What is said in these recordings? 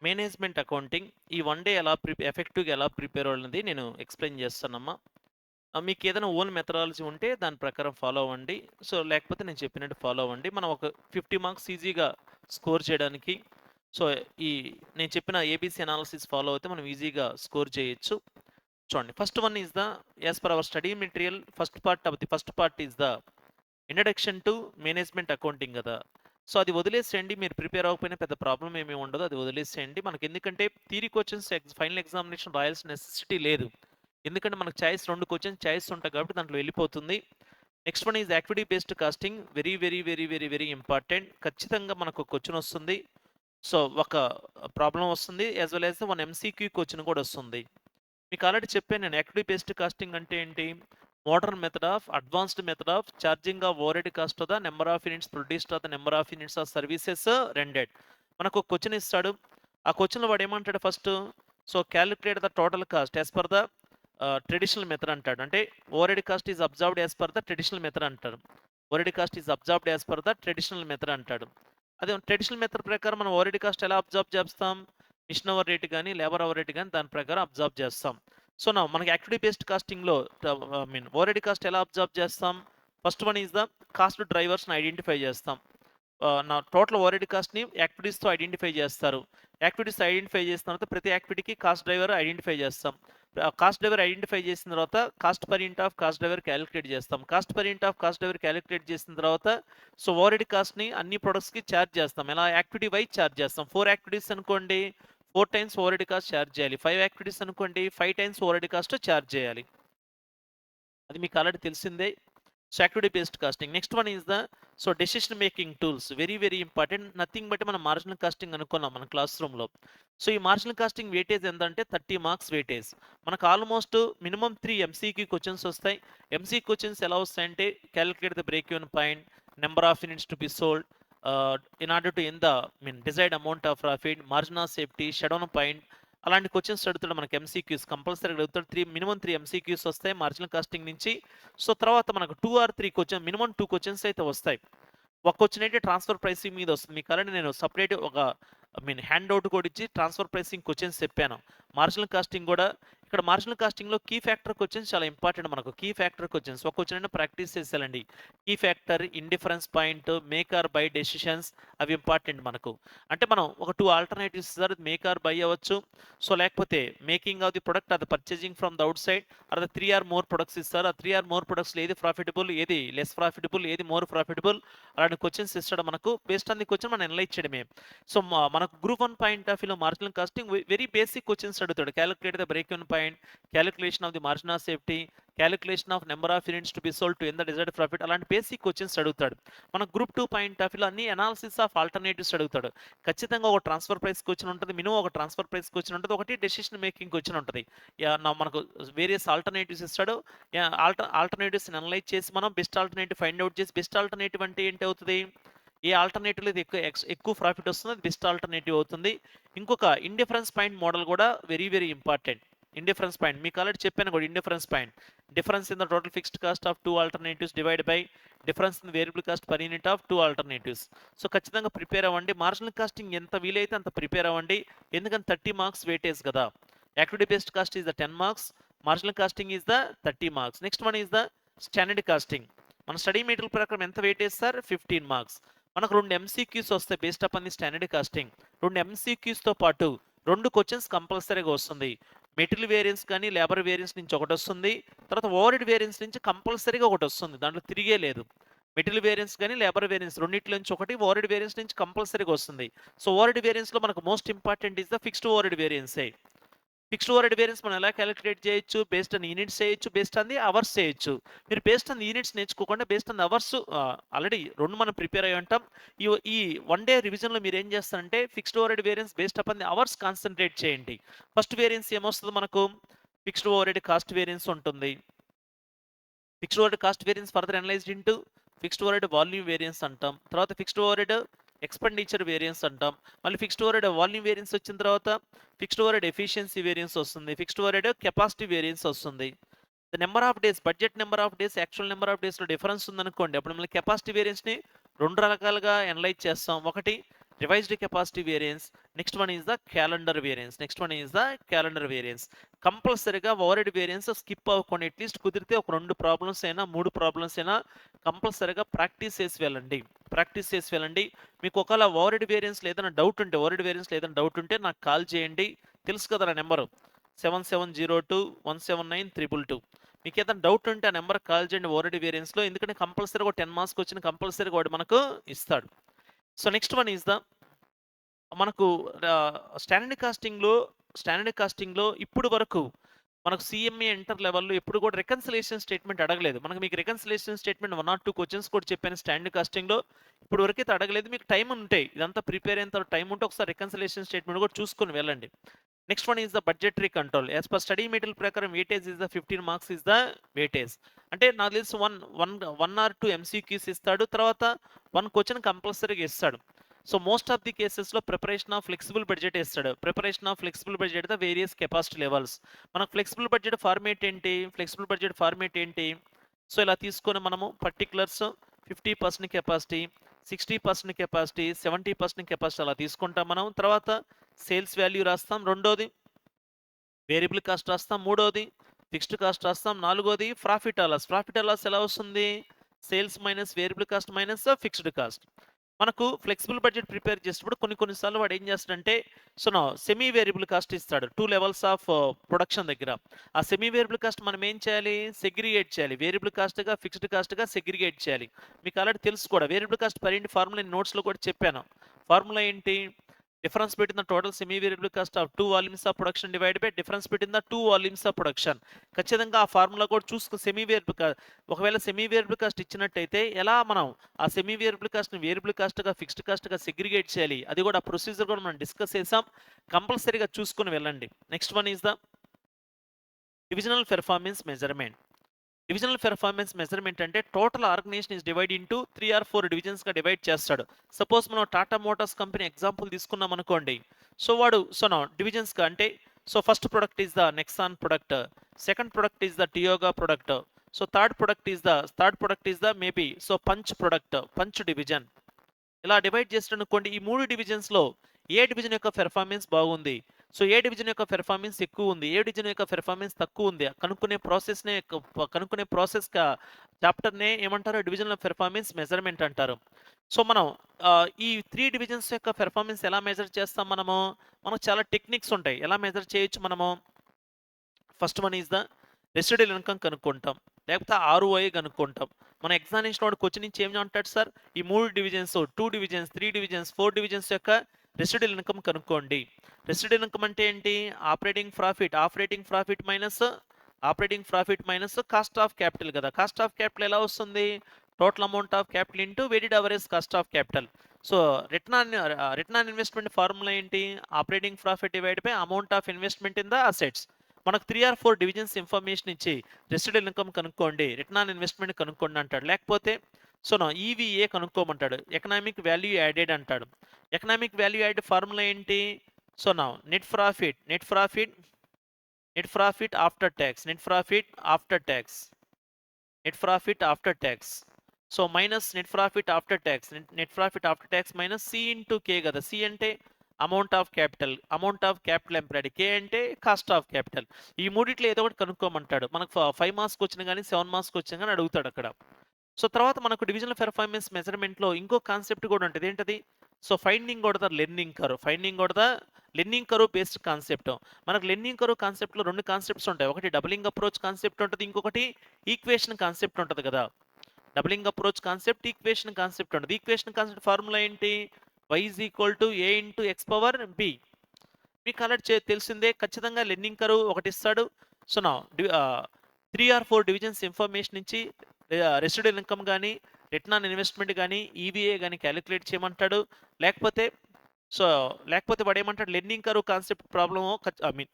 Management accounting ఈ one day ఎలా ఎఫెక్టివ్గా ఎలా ప్రిపేర్ అవ్వాలనేది నేను ఎక్స్ప్లెయిన్ చేస్తానమ్మా. మీకు ఏదైనా ఓన్ మెథడాలజీ ఉంటే దాని ప్రకారం ఫాలో అవ్వండి. సో లేకపోతే నేను చెప్పినట్టు ఫాలో అవ్వండి. మనం ఒక 50 మార్క్స్ ఈజీగా స్కోర్ చేయడానికి సో ఈ నేను చెప్పిన ఏబీసీ అనాలిసిస్ ఫాలో అయితే మనం ఈజీగా స్కోర్ చేయొచ్చు. చూడండి, first one is the as per our study material first part is the introduction to management accounting కదా. సో అది వదిలేసేయండి, మీరు ప్రిపేర్ అవ్వకపోయినా పెద్ద ప్రాబ్లం ఏమీ ఉండదు, అది వదిలేసేయండి. మనకి ఎందుకంటే థియరీ క్వశ్చన్స్ ఫైనల్ ఎగ్జామినేషన్ రాయాల్సిన నెసెసిటీ లేదు, ఎందుకంటే మనకు చాయిస్ 2 క్వశ్చన్స్ చాయిస్ ఉంటాయి కాబట్టి దాంట్లో వెళ్ళిపోతుంది. Next one is activity based costing, very very very very very important. ఖచ్చితంగా మనకు క్వశ్చన్ వస్తుంది. సో ఒక ప్రాబ్లం వస్తుంది, as well as 1 MCQ question కూడా వస్తుంది. మీకు ఆల్రెడీ చెప్పాను నేను, యాక్టివిటీ బేస్డ్ కాస్టింగ్ అంటే ఏంటి? Modern method of advanced method of charging of overhead cost of the number of units produced of the number of units of services rendered. మనకు ఒక question ఇస్తాడు, ఆ క్వశ్చన్లో వాడు ఏమంటాడు first, so calculate the total cost as per the traditional method అంటాడు. అంటే overhead cost is observed as per the traditional method అంటాడు. Overhead cost is observed as per the traditional method అంటాడు. అదే traditional method ప్రకారం మనం overhead cost ఎలా observe చేస్తాం? Machine hour rate కానీ లేబర్ అవర్ రేట్ కానీ దాని ప్రకారం అబ్జర్వ్ చేస్తాం. సో నా మనకి యాక్టివిటీ బేస్డ్ కాస్టింగ్లో ఓవర్ హెడ్ కాస్ట్ ఎలా అబ్జర్వ్ చేస్తాం? First one is the cost డ్రైవర్స్ని ఐడెంటిఫై చేస్తాం. నా టోటల్ ఓవర్ హెడ్ కాస్ట్ని యాక్టివిటీస్తో ఐడెంటిఫై చేస్తారు. యాక్టివిటీస్ ఐడెంటిఫై చేసిన తర్వాత ప్రతి యాక్టివిటీకి కాస్ట్ డ్రైవర్ ఐడెంటిఫై చేస్తాం. కాస్ట్ డ్రైవర్ ఐడెంటిఫై చేసిన తర్వాత cost per unit of cost driver calculate చేస్తాం. Cost per unit of cost driver calculate చేసిన తర్వాత సో ఓవర్ హెడ్ కాస్ట్ని అన్ని ప్రొడక్ట్స్కి ఛార్జ్ చేస్తాం. ఎలా? యాక్టివిటీ వైజ్ ఛార్జ్ చేస్తాం. 4 యాక్టివిటీస్ అనుకోండి, 4 times overhead cost charge చేయాలి. 5 యాక్టివిటీస్ అనుకోండి, 5 times overhead cost charge చేయాలి. అది మీకు ఆల్రెడీ తెలిసిందే. So activity based costing. Next one is the so decision making tools, very very important. Nothing but మనం marginal costing అనుకున్నాం మన class రూమ్లో. సో ఈ మార్జినల్ కాస్టింగ్ వెయిటేజ్ ఎంత అంటే 30 మార్క్స్ వెయిటేజ్. మనకు ఆల్మోస్ట్ మినిమం 3 ఎంసీక్యూ క్వశ్చన్స్ వస్తాయి. ఎంసీ క్వశ్చన్స్ ఎలా వస్తాయంటే calculate the break even point, number of units to be sold in order to earn the desired amount of profit, margin of safety, shutdown point, అలాంటి questions అడుగుతాడు మనకి. MCQs compulsory అడుగుతాడు. Minimum 3 MCQs వస్తాయి marginal costing నుంచి. So తర్వాత మనకు 2 or 3 question, minimum 2 questions అయితే వస్తాయి. ఒక క్వశ్చన్ అయితే ట్రాన్స్ఫర్ ప్రైసింగ్ మీద వస్తుంది. మీకు ఆల్రెడీ నేను సపరేట్ ఒక హ్యాండ్ అవుట్ కూడా ఇచ్చి ట్రాన్స్ఫర్ ప్రైసింగ్ క్వశ్చన్స్ చెప్పాను. మార్జినల్ కాస్టింగ్ కూడా ఇక్కడ మార్జినల్ కాస్టింగ్లో కీ ఫ్యాక్టర్ క్వశ్చన్స్ చాలా ఇంపార్టెంట్ మనకు. కీ ఫ్యాక్టర్ క్వశ్చన్స్ ఒక క్వశ్చన్ అయినా ప్రాక్టీస్ చేసేయాలండి. Key factor, indifference point, make or buy decisions, అవి ఇంపార్టెంట్ మనకు. అంటే మనం ఒక 2 ఆల్టర్నేటివ్స్ ఇస్తారు, మేక్ ఆర్ బై అవ్వచ్చు. సో లేకపోతే మేకింగ్ ఆఫ్ ది ప్రొడక్ట్, అది purchasing from the outside, అది 3 or more ప్రొడక్ట్స్ ఇస్తారు. ఆ 3 or more ప్రొడక్ట్స్లో ఏది ప్రాఫిటబుల్, ఏది లెస్ ప్రాఫిటబుల్, ఏది మోర్ ప్రాఫిటబుల్, అలాంటి క్వశ్చన్స్ ఇస్తాడు మనకు. బేస్డ్ ఆన్ ది క్వశ్చన్ మనం అనలైజ్ చేయడమే. సో మనకు గ్రూప్ 1 పాయింట్ ఆఫ్ వ్యూలో marginal costing very basic questions అడుగుతాడు. Calculate the break even point, calculation of the margin of safety, calculation of number of units to be sold to earn the desired profit, అలాంటి basic questions అడుగుతాడు. మన group 2 point of వ్యూలో అన్ని analysis of alternatives అడుగుతాడు. ఖచ్చితంగా ఒక transfer price question ఉంటుంది, minimum ఒక ట్రాన్స్ఫర్ ప్రైస్ క్వశ్చన్ ఉంటుంది, ఒకటి డెసిషన్ మేకింగ్ క్వశ్చన్ ఉంటుంది. మనకు వేరియస్ ఆల్టర్నేటివ్స్ ఇస్తాడు. ఆల్టర్నేటివ్స్ అనలైజ్ చేసి మనం బెస్ట్ ఆల్టర్నేటివ్ ఫైండ్ అవుట్ చేసి, బెస్ట్ ఆల్టర్నేటివ్ అంటే ఏంటి అవుతుంది? ఏ ఆల్టర్నేటివ్లో ఇది ఎక్కువ ప్రాఫిట్ వస్తుంది, అది బెస్ట్ ఆల్టర్నేటివ్ అవుతుంది. ఇంకొక ఇండిఫరెన్స్ పాయింట్ మోడల్ కూడా very very important. Indifference point మీకు ఆల్రెడీ చెప్పాను కూడా. Indifference point, difference in the total fixed cost of 2 alternatives divide by difference in variable cost per unit of 2 alternatives. So ఖచ్చితంగా prepare అవ్వండి. Marginal casting ఎంత వీలైతే అంత prepare అవ్వండి, ఎందుకంటే 30 మార్క్స్ వెయిటేజ్ కదా. Activity based cost is the 10 marks, marginal casting is the 30 marks. Next one is the standard casting. మన study material ప్రకారం ఎంత వెయిటేజ్ సార్? 15 మార్క్స్. మనకు 2 ఎంసీక్యూస్ వస్తాయి based upon the standard casting. 2 ఎంసీక్యూస్తో పాటు 2 questions కంపల్సరీగా వస్తుంది. Material variance కానీ labour variance నుంచి ఒకటి వస్తుంది, తర్వాత ఓవర్ హెడ్ వేరియన్స్ నుంచి కంపల్సరీగా ఒకటి వస్తుంది, దాంట్లో తిరిగే లేదు. మెటీరియల్ వేరియన్స్ కానీ లేబర్ వేరియన్స్ రెండింటి నుంచి ఒకటి, ఓవర్ హెడ్ వేరియన్స్ నుంచి కంపల్సరీగా వస్తుంది. సో ఓవర్ హెడ్ వేరియన్స్లో మనకు most important is the fixed overhead వేరియన్సే. ఫిక్స్డ్ ఓవర్ హెడ్ వేరియన్స్ మనం ఎలా క్యాలిక్యులేట్ చేయొచ్చు? బేస్డ్ ఆన్ యూనిట్స్ చేయొచ్చు, బేస్డ్ ఆన్ ది అవర్స్ చేయొచ్చు. మీరు బేస్డ్ ఆన్ యూనిట్స్ నేర్చుకోకుండా based on the hours already 2 మనం ప్రిపేర్ అయ్యి ఉంటాం. ఈ 1 డే రివిజన్లో మీరు ఏం చేస్తారంటే fixed overhead variance based upon the hours concentrate చేయండి. ఫస్ట్ వేరియన్స్ ఏమొస్తుంది మనకు? Fixed overhead cost variance ఉంటుంది. Fixed overhead cost variance further analysed into fixed overhead volume variance అంటాం. తర్వాత fixed overhead expenditure variance అంటాం. మళ్ళీ fixed overhead volume variance వచ్చిన తర్వాత fixed overhead efficiency variance వస్తుంది. Fixed overhead capacity variance వస్తుంది. The number of days, budget number of days, actual number of డేస్లో difference ఉందనుకోండి, అప్పుడు మళ్ళీ కెపాసిటీ వేరియన్స్ని 2 రకాలుగా అనలైజ్ చేస్తాం. ఒకటి revised capacity variance. Next one is the calendar variance. కంపల్సరీగా ఓవర్‌హెడ్ వేరియన్స్ స్కిప్ అవ్వకుండా అట్‌లీస్ట్ కుదిరితే ఒక 2 ప్రాబ్లమ్స్ అయినా, 3 ప్రాబ్లమ్స్ అయినా కంపల్సరీగా ప్రాక్టీస్ చేసి వెళ్ళండి. మీకు ఒకవేళ ఓవర్‌హెడ్ వేరియన్స్‌లో ఏదైనా డౌట్ ఉంటే నాకు కాల్ చేయండి. తెలుసు కదా నా నంబరు 7702179322. మీకేదైనా డౌట్ ఉంటే ఆ నెంబర్‌కి కాల్ చేయండి ఓవర్‌హెడ్ వేరియన్స్‌లో. ఎందుకంటే కంపల్సరీగా ఒక 10 మార్క్స్ వచ్చిన కంపల్సరీగా వాడు మనకు ఇస్తాడు. So, next one is the మనకు స్టాండర్డ్ కాస్టింగ్‌లో ఇప్పుడు వరకు మనకు సీఎంఏ ఇంటర్ లెవెల్‌లో ఎప్పుడు కూడా రికన్సిలియేషన్ స్టేట్మెంట్ అడగలేదు. మీకు రికన్సిలియేషన్ స్టేట్మెంట్ 1 ఆర్ 2 క్వెషన్స్ కూడా చెప్పాను స్టాండర్డ్ కాస్టింగ్‌లో. ఇప్పటి వరకైతే అడగలేదు. మీకు టైమ్ ఉంటే ఇదంతా ప్రిపేర్ అయిన తర్వాత టైమ్ ఉంటే ఒకసారి రికన్సిలియేషన్ స్టేట్మెంట్ కూడా చూసుకొని వెళ్ళండి. Next one is the budgetary control. As per study material ప్రకారం weightage is the 15 marks is the weightage. అంటే నాకు తెలిసి 1 ఆర్ 2 ఎంసీక్యూస్ ఇస్తాడు. తర్వాత 1 క్వెషన్ కంపల్సరీగా ఇస్తాడు. సో మోస్ట్ ఆఫ్ ది కేసెస్‌లో ప్రిపరేషన్ ఆఫ్ ఫ్లెక్సిబుల్ బడ్జెట్ ఇస్తాడు. The various capacity levels. మనకు ఫ్లెక్సిబుల్ బడ్జెట్ ఫార్మాట్ ఏంటి? సో ఇలా తీసుకొని మనము పర్టిక్యులర్స్ 50% కెపాసిటీ, 60% కెపాసిటీ, 70% కెపాసిటీ అలా తీసుకుంటాం మనం. తర్వాత సేల్స్ వాల్యూ రాస్తాం. రెండోది వేరియబుల్ కాస్ట్ రాస్తాం. మూడోది ఫిక్స్డ్ కాస్ట్ రాస్తాం. నాలుగోది ప్రాఫిట్ ఆర్ లాస్ ఎలా వస్తుంది? Sales minus variable cost minus fixed cost. మనకు ఫ్లెక్సిబుల్ బడ్జెట్ ప్రిపేర్ చేసేటప్పుడు కొన్ని సార్లు వాడు ఏం చేస్తాడంటే సెమీ వేరియబుల్ కాస్ట్ ఇస్తాడు. 2 లెవెల్స్ ఆఫ్ ప్రొడక్షన్ దగ్గర. ఆ సెమీ వేరియబుల్ కాస్ట్ మనం ఏం చేయాలి? సెగ్రిగేట్ చేయాలి. వేరియబుల్ కాస్ట్‌గా, ఫిక్స్డ్ కాస్ట్‌గా సెగ్రిగేట్ చేయాలి. మీకు ఆల్రెడీ తెలుసు కూడా. Variable cost per unit formula నేను నోట్స్‌లో కూడా చెప్పాను. ఫార్ములా ఏంటి? Difference between the total semi variable cost of 2 volumes of production divided by difference between the 2 volumes of production. ఖచ్చితంగా ఆ ఫార్ములా కూడా చూసుకో ఒకవేళ సెమీ వేరియబుల్ కాస్ట్ ఇచ్చినట్టయితే ఎలా మనం ఆ సెమీ వేరియబుల్ కాస్ట్‌ని వేరియబుల్ కాస్ట్‌గా, ఫిక్స్డ్ కాస్ట్‌గా సెగ్రిగేట్ చేయాలి. అది కూడా ఆ ప్రొసీజర్ కూడా మనం డిస్కస్ చేసాం. కంపల్సరీగా చూసుకొని వెళ్ళండి. Next one is the divisional performance measurement. Divisional performance measurement అంటే total organisation is divide into 3 or 4 డివిజన్స్‌గా డివైడ్ చేస్తాడు. సపోజ్ మనం టాటా మోటార్స్ కంపెనీ ఎగ్జాంపుల్ తీసుకున్నాం అనుకోండి. డివిజన్స్‌గా అంటే first product is the Nexon product. Second product is the Tiago product. Third product is the maybe Punch division. ఇలా divide చేసాడనుకోండి. ఈ 3 డివిజన్స్‌లో ఏ డివిజన్ యొక్క పెర్ఫార్మెన్స్ బాగుంది? ఏ డివిజన్ యొక్క పెర్ఫార్మెన్స్ ఎక్కువుంది? ఏ డివిజన్ యొక్క పెర్ఫార్మెన్స్ తక్కువుంది? కనుక్కునే చాప్టర్‌నే ఏమంటారు? డివిజనల్ పెర్ఫార్మెన్స్ మెజర్‌మెంట్ అంటారు. మనం ఈ 3 డివిజన్స్ యొక్క పెర్ఫార్మెన్స్ ఎలా మెజర్ చేస్తాం మనము? మనకు చాలా టెక్నిక్స్ ఉంటాయి. ఎలా మెజర్ చేయొచ్చు మనము? First one is the residual income కనుక్కుంటాం. లేకపోతే ఆర్ఓఐ కనుక్కుంటాం. మన ఎగ్జామినేషన్ వాడు క్వెషన్ నుంచి ఏం అంటాడు సార్? ఈ 3 డివిజన్స్, 2 డివిజన్స్, 3 డివిజన్స్, 4 డివిజన్స్ యొక్క రెసిడ్యూయల్ ఇన్కమ్ కనుక్కోండి. రెసిడ్యూయల్ ఇన్కమ్ అంటే ఏంటి? Operating profit minus cost of capital కదా! కాస్ట్ ఆఫ్ క్యాపిటల్ ఎలా వస్తుంది? Total amount of capital into weighted average cost of capital. So return on investment formula ఏంటి? Operating profit divide by amount of investment in the assets. మనకు 3 or 4 divisions information ఇచ్చి residual income కనుక్కోండి, return on investment కనుక్కోండి అంటాడు. లేకపోతే EVA కనుక్కోమంటాడు. Economic value added అంటాడు. Economic value added formula ఏంటి? Net profit after tax. Minus net profit after tax minus C into K కదా! సి అంటే amount of capital employed. K అంటే కాస్ట్ ఆఫ్ క్యాపిటల్. ఈ మూడిట్లో ఏదో ఒకటి కనుక్కోమంటాడు. మనకు 5 మార్క్స్‌కి వచ్చినా గానీ, 7 మార్క్స్‌కి వచ్చినా గానీ అడుగుతాడు అక్కడ. తర్వాత మనకు డివిజనల్ పెర్ఫార్మెన్స్ మెజర్‌మెంట్‌లో ఇంకో కాన్సెప్ట్ కూడా ఉంటది. ఏంటది? Finding out the learning curve based concept. మనకు లెర్నింగ్ కర్వ్ కాన్సెప్ట్‌లో 2 కాన్సెప్ట్స్ ఉంటాయి. ఒకటి డబులింగ్ అప్రోచ్ కాన్సెప్ట్ ఉంటది. ఇంకొకటి ఈక్వేషన్ కాన్సెప్ట్ ఉంటది కదా! Doubling approach concept, equation concept ఉంటది. ఈక్వేషన్ కాన్సెప్ట్ ఫార్ములా ఏంటి? y a into x power b. మీకు ఆల్రెడీ తెలిసిందే. ఖచ్చితంగా లెర్నింగ్ కర్వ్ ఒకటిస్తాడు. 3 ఆర్ 4 డివిజన్స్ ఇన్ఫర్మేషన్ ఇచ్చి రెసిడ్యూయల్ ఇన్కమ్ గానీ, రిటర్న్ ఆన్ ఇన్వెస్ట్మెంట్ గానీ, ఈవీఏ గానీ క్యాలిక్యులేట్ చేయమంటాడు. లేకపోతే వాడేమంటాడు? లెర్నింగ్ కర్వ్ కాన్సెప్ట్ ప్రాబ్లమ్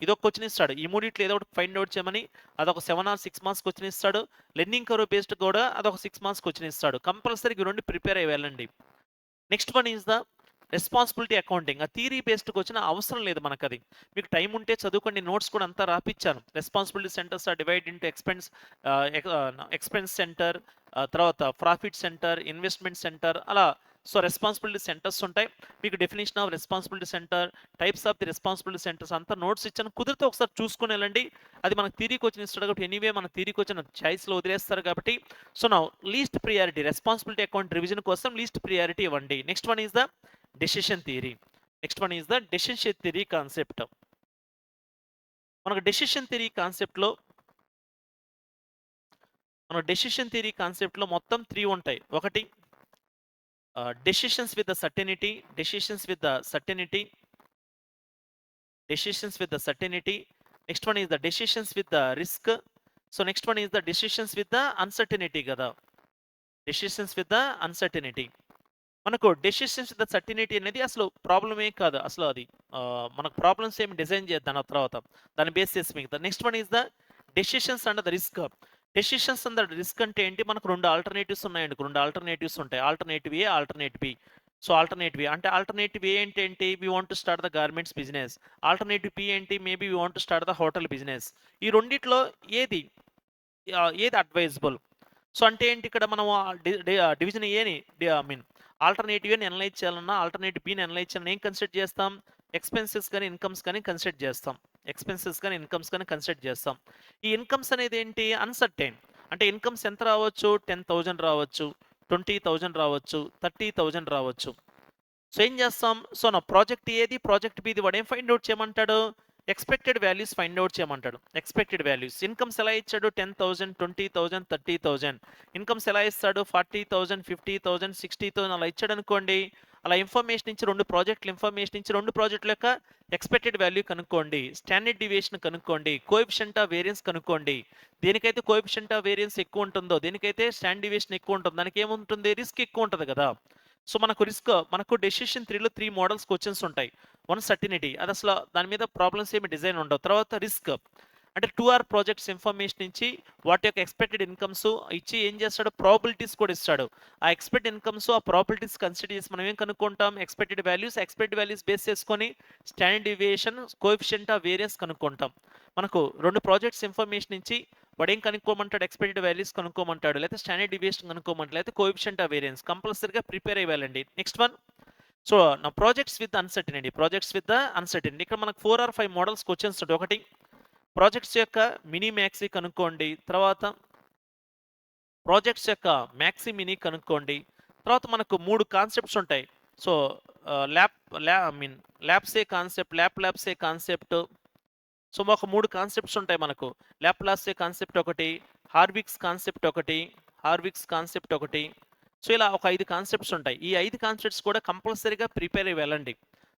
ఇదొక క్వెషన్ ఇస్తాడు. ఈ మూడిట్లో ఏదో ఒకటి ఫైండ్ ఔట్ చేయమని అదొక 7 ఆర్ 6 మార్క్స్ క్వెషన్ ఇస్తాడు. లెర్నింగ్ కర్వ్ బేస్డ్ కూడా అదొక 6 మార్క్స్ క్వెషన్ ఇస్తాడు. కంపల్సరీగా ఈ 2 ప్రిపేర్ అయ్యి వెళ్ళండి. Next one is the responsibility accounting. ఆ థియరీ బేస్డ్‌కి వచ్చిన అవసరం లేదు మనకది. మీకు టైం ఉంటే చదువుకోండి. నోట్స్ కూడా అంతా రాపిచ్చాను. Responsibility centres are divide into expense centre, తర్వాత ప్రాఫిట్ సెంటర్, ఇన్వెస్ట్‌మెంట్ సెంటర్ అలా. సో, రెస్పాన్సిబిలిటీ సెంటర్స్ ఉంటాయి. మీకు definition of responsibility centre, types of the responsibility centres అంతా నోట్స్ ఇచ్చాను. కుదిరితే ఒకసారి చూసుకొని ఎళ్ళండి. అది మనకు థియరీకి వచ్చిన ఇస్తాడు కాబట్టి ఎనీవే మన థియరీకి వచ్చిన చాయిస్‌లో వదిలేస్తారు కాబట్టి. So, now least priority responsibility account revision కోసం లీస్ట్ ప్రియారిటీ ఇవ్వండి. Next one is the decision theory. Next one is the decision theory concept. మనకు డెసిషన్ థియరీ కాన్సెప్ట్‌లో మొత్తం 3 ఉంటాయి. ఒకటి decisions with the certainty, next one is the decisions with the risk. So, next one is the decisions with the uncertainty గదా! Decisions with the uncertainty. మనకు decisions with the certainty అనేది అసలు ప్రాబ్లమే కాదు. అసలు అది మనకు ప్రాబ్లమ్స్ ఏమి డిజైన్ చేద్దాం ఆ తర్వాత. దాన్ని బేస్ చేసి మిగతా. Next one is the decisions under the risk. Decisions under risk అంటే ఏంటి? మనకు 2 ఆల్టర్‌నేటివ్స్ ఉన్నాయండి. 2 ఆల్టర్‌నేటివ్స్ ఉంటాయి. Alternative A, alternative B. So, alternative A అంటే ఆల్టర్‌నేటివ్ ఏ అంటే ఏంటి? We want to start the garments business. Alternative B ఏంటి? Maybe we want to start the hotel business. ఈ రెండిట్లో ఏది ఏది అడ్వైజబుల్? సో, అంటే ఏంటి ఇక్కడ మనం డివిజన్ ఏని ఐ మీన్ ఆల్టర్‌నేటివ్ ఏని అనలైజ్ చేయాలన్నా, ఆల్టర్‌నేటివ్ బిని అనలైజ్ చేయాలన్నా ఏం కన్సిడర్ చేస్తాం? ఎక్స్‌పెన్సెస్ గాని, ఇన్‌కమ్స్ గాని కన్సిడర్ చేస్తాం. కన్సిడర్ చేస్తాం. ఈ ఇన్‌కమ్స్ అనేది ఏంటి? అన్‌సర్టైన్. అంటే ఇన్‌కమ్స్ ఎంత రావచ్చు? 10,000 రావచ్చు, 20,000 రావచ్చు, 30,000 రావచ్చు. సో, ఏం చేస్తాం? సో, నా ప్రాజెక్ట్ ఏది? ప్రాజెక్ట్ బిది వాడేం ఫైండ్ ఔట్ చేయమంటాడు? ఎక్స్‌పెక్టెడ్ వాల్యూస్ ఫైండ్ ఔట్ చేయమంటాడు. Expected values. ఇన్‌కమ్స్ ఎలా ఇచ్చాడు? 10,000, 20,000, 30,000. ఇన్‌కమ్స్ ఎలా ఇస్తాడు? 40,000, 50,000, 60,000 అలా ఇచ్చాడనుకోండి. అలా ఇన్ఫర్మేషన్ ఇచ్చి 2 ప్రాజెక్ట్‌ల ఇన్ఫర్మేషన్ ఇచ్చి 2 ప్రాజెక్ట్‌ల యొక్క ఎక్స్‌పెక్టెడ్ వాల్యూ కనుక్కోండి. స్టాండర్డ్ డీవియేషన్ కనుక్కోండి. కోఎఫిషియంట్ ఆఫ్ వేరియన్స్ కనుక్కోండి. దేనికైతే కోఎఫిషియంట్ ఆఫ్ వేరియన్స్ ఎక్కువ ఉంటుందో, దేనికైతే స్టాండర్డ్ డీవియేషన్ ఎక్కువ ఉంటుందో దానికి ఏముంటుంది? రిస్క్ ఎక్కువ ఉంటది కదా! సో, మనకు డెసిషన్ 3లో 3 మోడల్స్ క్వెషన్స్ ఉంటాయి. వన్ సర్టెనిటీ అది అసలు దాని మీద ప్రాబ్లమ్స్ ఏమి డిజైన్ ఉండవు. తర్వాత రిస్క్ అంటే 2 ఆర్ ప్రాజెక్ట్స్ ఇన్ఫర్మేషన్ ఇచ్చి వాటి యొక్క ఎక్స్‌పెక్టెడ్ ఇన్‌కమ్స్ ఇచ్చి ఏం చేస్తాడు? ప్రాబబిలిటీస్ కూడా ఇస్తాడు. ఆ ఎక్స్‌పెక్టెడ్ ఇన్‌కమ్స్, ఆ ప్రాబబిలిటీస్ కన్సిడర్ చేసి మనం ఏం కనుక్కుంటాం? ఎక్స్‌పెక్టెడ్ వాల్యూస్ బేస్ చేసుకొని standard deviation, coefficient of variance కనుక్కుంటాం. మనకు 2 ప్రాజెక్ట్స్ ఇన్ఫర్మేషన్ ఇచ్చి వాడేం కనుక్కోమంటాడు? Expected values కనుక్కోమంటాడు. లేకపోతే స్టాండర్డ్ డీవియేషన్ కనుక్కోమంటాడు. లేకపోతే కోఎఫిషియంట్ ఆఫ్ వేరియన్స్ కంపల్సరీగా ప్రిపేర్ అయ్యాలండి. నెక్స్ట్ వన్ సో, నా ప్రాజెక్ట్స్ విత్ అన్‌సర్టెనిటీ. ఇక్కడ మనకు 4 ఆర్ 5 మోడల్స్ క్వెషన్స్ ఉంటాయి. ఒకటి ప్రాజెక్ట్స్ యొక్క మినీ, మ్యాక్సీ కనుక్కోండి. తర్వాత ప్రాజెక్ట్స్ యొక్క మ్యాక్సీ, మినీ కనుక్కోండి. తర్వాత మనకు 3 కాన్సెప్ట్స్ ఉంటాయి. So, lap la I mean Laplace concept, Laplace concept. So, ఒక 3 కాన్సెప్ట్స్ ఉంటాయి మనకు. లాప్లాసే కాన్సెప్ట్ ఒకటి, హార్విక్స్ కాన్సెప్ట్ ఒకటి. సో, ఇలా ఒక 5 కాన్సెప్ట్స్ ఉంటాయి. ఈ 5 కాన్సెప్ట్స్ కూడా కంపల్సరీగా ప్రిపేర్ అయ్యి వెళ్ళండి.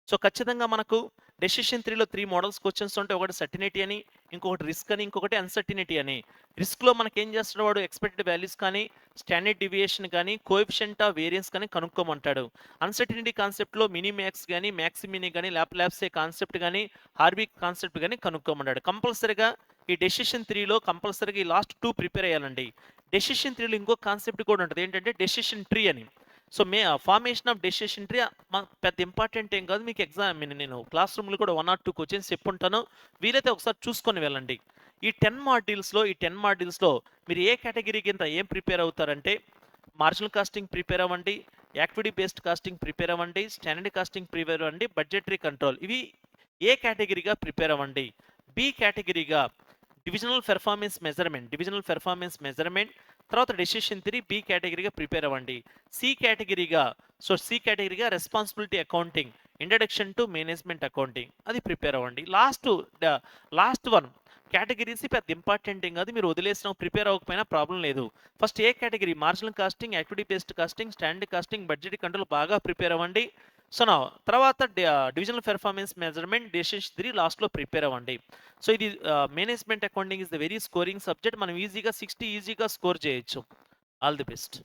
సో, ఖచ్చితంగా మనకు డెసిషన్ 3లో 3 మోడల్స్ క్వెషన్స్ ఉంటాయి. ఒకటి సర్టెనిటీ అని, ఇంకొకటి రిస్క్ అని, ఇంకొకటి అన్‌సర్టెనిటీ అని. రిస్క్‌లో మనకేం చేస్తాడు వాడు ఎక్స్‌పెక్టెడ్ వాల్యూస్ కానీ, స్టాండర్డ్ డీవియేషన్ కానీ, కోఎఫిషియంట్ ఆఫ్ వేరియన్స్ కానీ కనుక్కోమంటాడు. అన్‌సర్టెనిటీ కాన్సెప్ట్‌లో మినీ మ్యాక్స్ గాని, మ్యాక్స్ మినీ గాని, ల్యాప్సే కాన్సెప్ట్ గాని, హార్విక్ కాన్సెప్ట్ గాని కనుక్కోమన్నాడు. కంపల్సరీగా ఈ డెసిషన్ 3లో కంపల్సరీగా ఈ లాస్ట్ 2 ప్రిపేర్ అయ్యాలండి. డెసిషన్ 3లో ఇంకో కాన్సెప్ట్ కూడా ఉంటది. ఏంటంటే డెసిషన్ ట్రీ అని. So, formation of decision tree పెద్ద ఇంపార్టెంట్ ఏం కాదు. మీకు నేను క్లాస్ రూమ్‌లో కూడా 1 ఆర్ 2 క్వెషన్స్ చెప్పుంటాను. వీలైతే ఒకసారి చూసుకొని వెళ్ళండి. ఈ 10 మాడ్యూల్స్‌లో మీరు ఏ కేటగిరీ కింద ఏం ప్రిపేర్ అవుతారంటే మార్జినల్ కాస్టింగ్ ప్రిపేర్ అవ్వండి, యాక్టివిటీ బేస్డ్ కాస్టింగ్ ప్రిపేర్ అవ్వండి, స్టాండర్డ్ కాస్టింగ్ ప్రిపేర్ అవ్వండి, బడ్జెటరీ కంట్రోల్ ఇవి ఏ కేటగిరీగా ప్రిపేర్ అవ్వండి. బి కేటగిరీగా డివిజనల్ పెర్ఫార్మెన్స్ మెజర్మెంట్, తర్వాత డెసిషన్ 3 బి కేటగిరీగా ప్రిపేర్ అవ్వండి. సి కేటగిరీగా responsibility accounting, introduction to management accounting అది ప్రిపేర్ అవ్వండి. లాస్ట్ వన్ కేటగిరీస్ పెద్ద ఇంపార్టెంట్ ఏం కాదు. మీరు వదిలేసిన ప్రిపేర్ అవ్వకపోయినా ప్రాబ్లం లేదు. First A category marginal costing, activity based casting, standard casting, budget control బాగా ప్రిపేర్ అవ్వండి. సో, తర్వాత డివిజనల్ పెర్ఫార్మెన్స్ మెజర్మెంట్, డెసిషన్ 3 లాస్ట్‌లో ప్రిపేర్ అవ్వండి. సో, ఇది management accounting is the very scoring subject. మనం ఈజీగా 60 ఈజీగా స్కోర్ చేయొచ్చు. All the best.